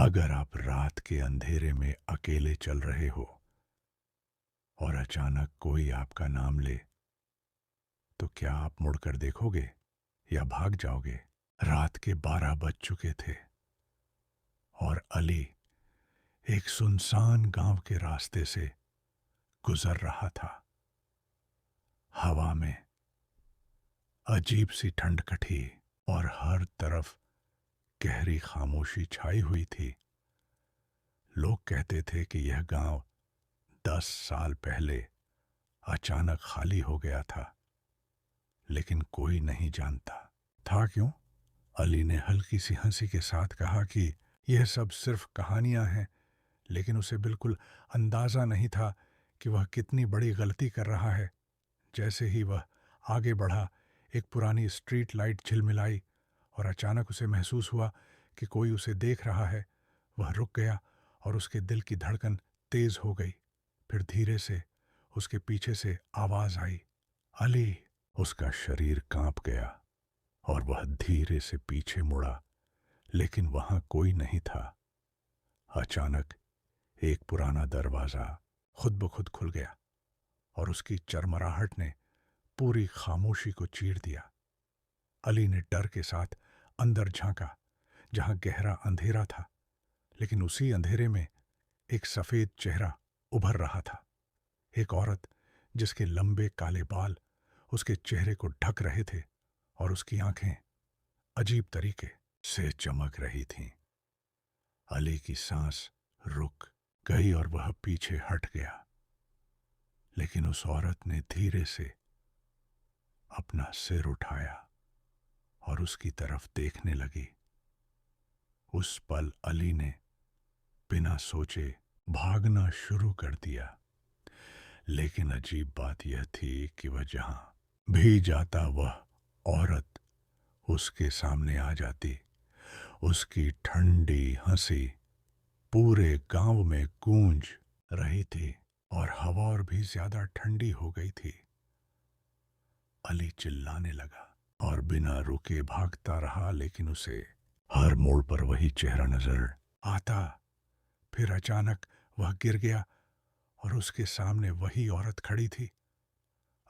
अगर आप रात के अंधेरे में अकेले चल रहे हो और अचानक कोई आपका नाम ले, तो क्या आप मुड़कर देखोगे या भाग जाओगे? रात के 12 बज चुके थे और अली एक सुनसान गांव के रास्ते से गुजर रहा था। हवा में अजीब सी ठंडक थी और हर तरफ गहरी खामोशी छाई हुई थी। लोग कहते थे कि यह गांव 10 साल पहले अचानक खाली हो गया था, लेकिन कोई नहीं जानता था क्यों। अली ने हल्की सी हंसी के साथ कहा कि यह सब सिर्फ कहानियां हैं, लेकिन उसे बिल्कुल अंदाजा नहीं था कि वह कितनी बड़ी गलती कर रहा है। जैसे ही वह आगे बढ़ा, एक पुरानी स्ट्रीट लाइट झिलमिलाई और अचानक उसे महसूस हुआ कि कोई उसे देख रहा है। वह रुक गया और उसके दिल की धड़कन तेज हो गई। फिर धीरे से उसके पीछे से आवाज आई, अली। उसका शरीर कांप गया और वह धीरे से पीछे मुड़ा, लेकिन वहां कोई नहीं था। अचानक एक पुराना दरवाजा खुद ब खुद खुल गया और उसकी चरमराहट ने पूरी खामोशी को चीर दिया। अली ने डर के साथ अंदर झांका, जहां गहरा अंधेरा था, लेकिन उसी अंधेरे में एक सफेद चेहरा उभर रहा था। एक औरत जिसके लंबे काले बाल उसके चेहरे को ढक रहे थे और उसकी आंखें अजीब तरीके से चमक रही थीं। अली की सांस रुक गई और वह पीछे हट गया, लेकिन उस औरत ने धीरे से अपना सिर उठाया और उसकी तरफ देखने लगी। उस पल अली ने बिना सोचे भागना शुरू कर दिया। लेकिन अजीब बात यह थी कि वह जहां भी जाता, वह औरत उसके सामने आ जाती। उसकी ठंडी हंसी पूरे गांव में गूंज रही थी और हवा और भी ज्यादा ठंडी हो गई थी। अली चिल्लाने लगा और बिना रुके भागता रहा, लेकिन उसे हर मोड़ पर वही चेहरा नजर आता। फिर अचानक वह गिर गया और उसके सामने वही औरत खड़ी थी।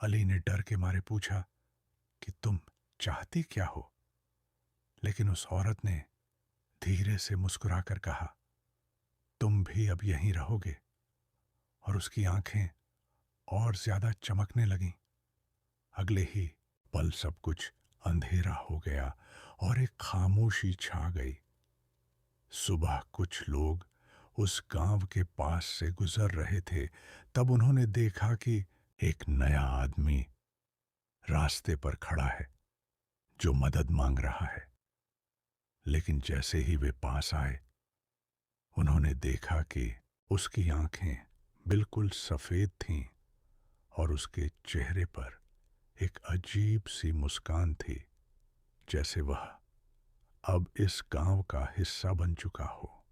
अली ने डर के मारे पूछा कि तुम चाहती क्या हो? लेकिन उस औरत ने धीरे से मुस्कुराकर कहा, तुम भी अब यहीं रहोगे। और उसकी आंखें और ज्यादा चमकने लगीं। अगले ही पल सब कुछ अंधेरा हो गया और एक खामोशी छा गई। सुबह कुछ लोग उस गांव के पास से गुजर रहे थे। तब उन्होंने देखा कि एक नया आदमी रास्ते पर खड़ा है जो मदद मांग रहा है। लेकिन जैसे ही वे पास आए, उन्होंने देखा कि उसकी आंखें बिल्कुल सफेद थीं और उसके चेहरे पर एक अजीब सी मुस्कान थी, जैसे वह अब इस गांव का हिस्सा बन चुका हो।